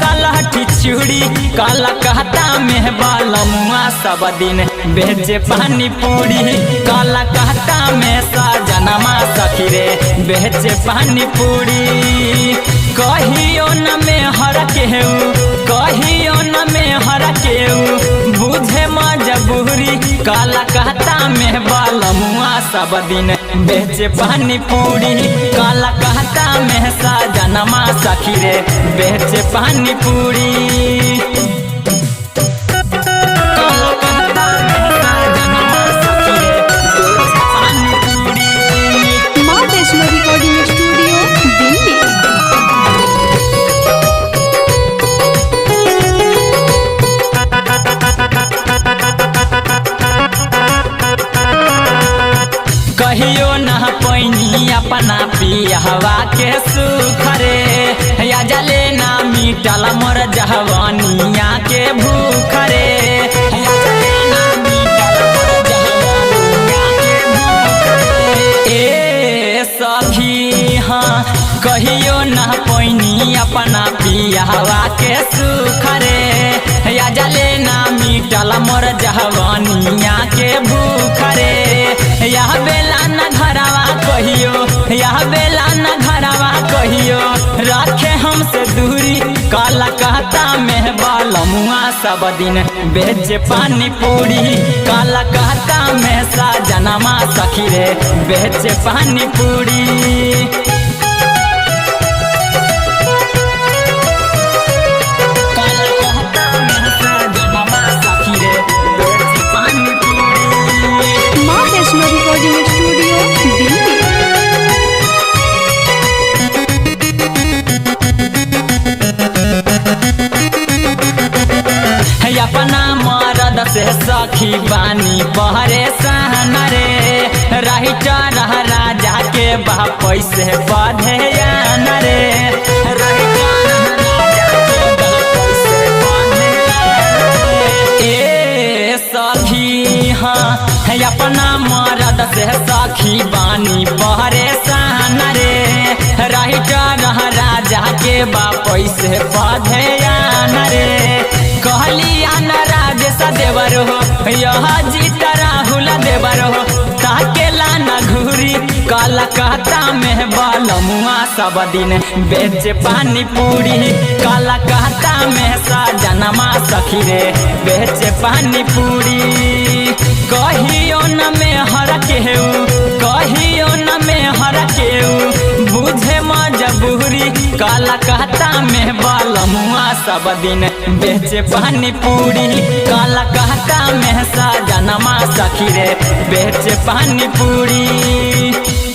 कलहठी चूड़ी काला कहता में बालमुआ सब दिन बेचे पानी पूरी काला कहता में सजनमा सखी रे बेचे पानी पूरी कहियो न में हर केहू कहियो न में हर केहू बुझे मजबूरी काला कहता में बालमुआ सब दिन बेचे पानी पूरी काला कहता में सजनमा सखी रे बेचे पानी पूरी काला कहता में सजनमा सखी रे बेचे पानी पूरी। माँ वैष्णो रिकॉर्डिंग स्टूडियो दिल्ली। कहियो न पैनी अपना पियहवा के सुख रे या जले ना मिटल मोर जहवानिया के भूख रे या जले ना मिटल मोर जहवानिया के भूख रे। ए सखी हाँ कहियो न पैनी अपना पियहवा के सुख रे या जले ना मिटल मोर जहवानिया के भूख रे यह बेला न घरवा कहियो यह बेला न घरवा कहियो रखे हमसे दूरी काला कहता में बालमुआ सब दिन बेचे पानी पूरी काला कहता में सजनमा सखी रे बेचे पानी पूरी काला कहता में सजनमा सखी रे बेचे पानी पूरी। माँ वैष्णो रिकॉर्डिंग स्टूडियो दिल्ली। अपना मरद से सखी बानी परेशान रे रहिटा रह राजा के बाप से पढ़ेयान रे रहिटा रह राजा के बाप से पढ़ेयान रे। ए सखी हाँ अपना मरद से सखी बानी परेशान रे रहिटा रह राजा के बाप से पढ़ेयान रे कहलिया न राजेश देवर हो यह जीत राहुल देवर हो ताकेला न घूरी काला कहता में बालमुआ सब दिन बेचे पानी पूरी काला कहता में सजनमा सखी रे बेचे पानी पूरी कहियो न में हर केहू कहियो न में हर केहू बुझे मजबूरी काला कहता में बालमुआ सब दिन बेचे पानी पूरी काला कहता में सजनमा सखी रे बेचे पानी पूरी।